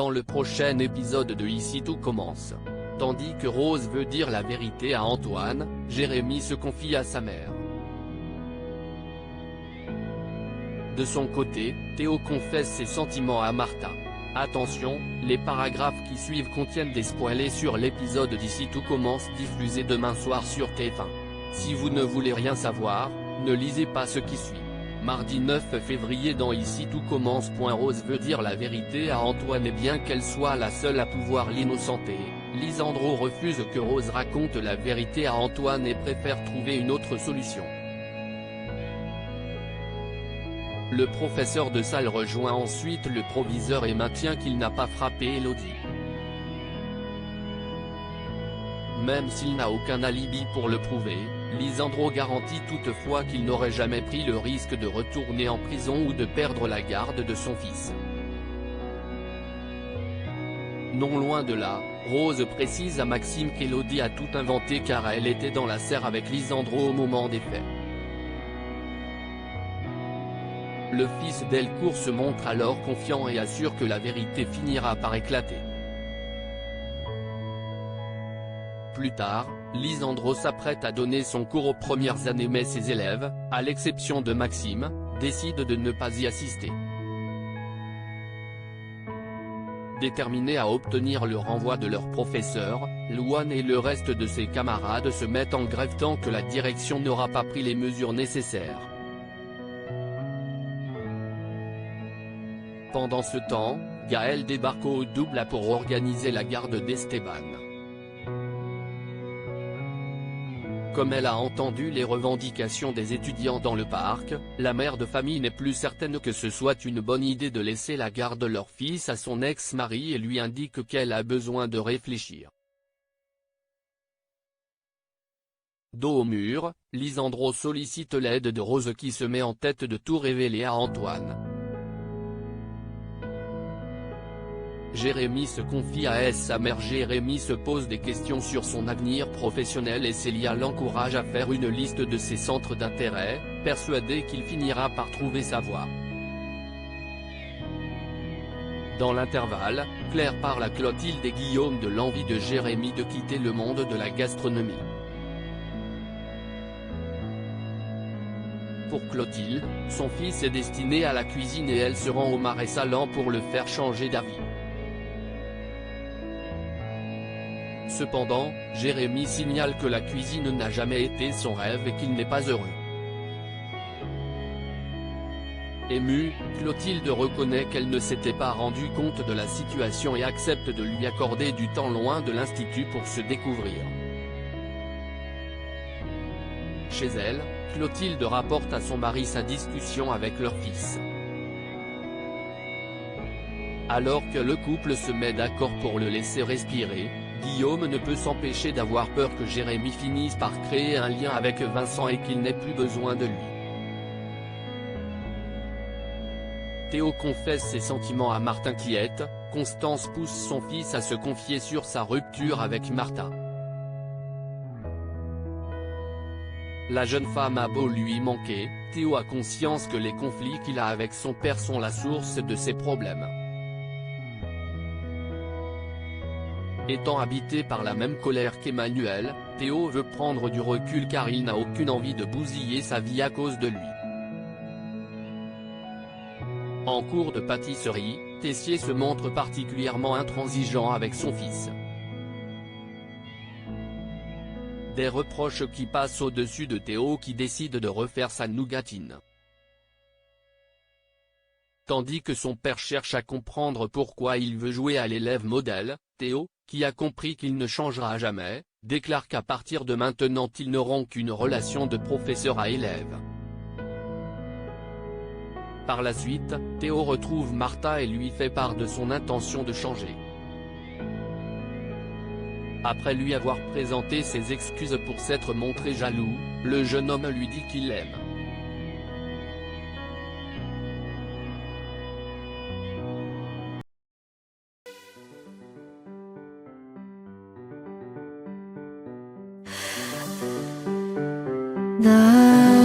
dans le prochain épisode de Ici tout commence. Tandis que Rose veut dire la vérité à Antoine, Jérémy se confie à sa mère. De son côté, Théo confesse ses sentiments à Martha. Attention, les paragraphes qui suivent contiennent des spoilers sur l'épisode d'Ici tout commence diffusé demain soir sur TF1. Si vous ne voulez rien savoir, ne lisez pas ce qui suit. Mardi 9 février dans Ici tout commence. Rose veut dire la vérité à Antoine et bien qu'elle soit la seule à pouvoir l'innocenter, Lisandro refuse que Rose raconte la vérité à Antoine et préfère trouver une autre solution. Le professeur de salle rejoint ensuite le proviseur et maintient qu'il n'a pas frappé Elodie. Même s'il n'a aucun alibi pour le prouver, Lisandro garantit toutefois qu'il n'aurait jamais pris le risque de retourner en prison ou de perdre la garde de son fils. Non loin de là, Rose précise à Maxime qu'Elodie a tout inventé car elle était dans la serre avec Lisandro au moment des faits. Le fils Delcourt se montre alors confiant et assure que la vérité finira par éclater. Plus tard, Lisandro s'apprête à donner son cours aux premières années mais ses élèves, à l'exception de Maxime, décident de ne pas y assister. Déterminés à obtenir le renvoi de leur professeur, Louane et le reste de ses camarades se mettent en grève tant que la direction n'aura pas pris les mesures nécessaires. Pendant ce temps, Gaëlle débarque au double pour organiser la garde d'Esteban. Comme elle a entendu les revendications des étudiants dans le parc, la mère de famille n'est plus certaine que ce soit une bonne idée de laisser la garde de leur fils à son ex-mari et lui indique qu'elle a besoin de réfléchir. Dos au mur, Lisandro sollicite l'aide de Rose qui se met en tête de tout révéler à Antoine. Jérémy se confie à sa mère. Jérémy se pose des questions sur son avenir professionnel et Célia l'encourage à faire une liste de ses centres d'intérêt, persuadé qu'il finira par trouver sa voie. Dans l'intervalle, Claire parle à Clotilde et Guillaume de l'envie de Jérémy de quitter le monde de la gastronomie. Pour Clotilde, son fils est destiné à la cuisine et elle se rend au Marais Salants pour le faire changer d'avis. Cependant, Jérémy signale que la cuisine n'a jamais été son rêve et qu'il n'est pas heureux. Émue, Clotilde reconnaît qu'elle ne s'était pas rendue compte de la situation et accepte de lui accorder du temps loin de l'institut pour se découvrir. Chez elle, Clotilde rapporte à son mari sa discussion avec leur fils. Alors que le couple se met d'accord pour le laisser respirer, Guillaume ne peut s'empêcher d'avoir peur que Jérémy finisse par créer un lien avec Vincent et qu'il n'ait plus besoin de lui. Théo confesse ses sentiments à Martha inquiète, Constance pousse son fils à se confier sur sa rupture avec Martha. La jeune femme a beau lui manquer, Théo a conscience que les conflits qu'il a avec son père sont la source de ses problèmes. Étant habité par la même colère qu'Emmanuel, Théo veut prendre du recul car il n'a aucune envie de bousiller sa vie à cause de lui. En cours de pâtisserie, Tessier se montre particulièrement intransigeant avec son fils. Des reproches qui passent au-dessus de Théo qui décide de refaire sa nougatine. Tandis que son père cherche à comprendre pourquoi il veut jouer à l'élève modèle, Théo, qui a compris qu'il ne changera jamais, déclare qu'à partir de maintenant ils n'auront qu'une relation de professeur à élève. Par la suite, Théo retrouve Martha et lui fait part de son intention de changer. Après lui avoir présenté ses excuses pour s'être montré jaloux, le jeune homme lui dit qu'il l'aime. 날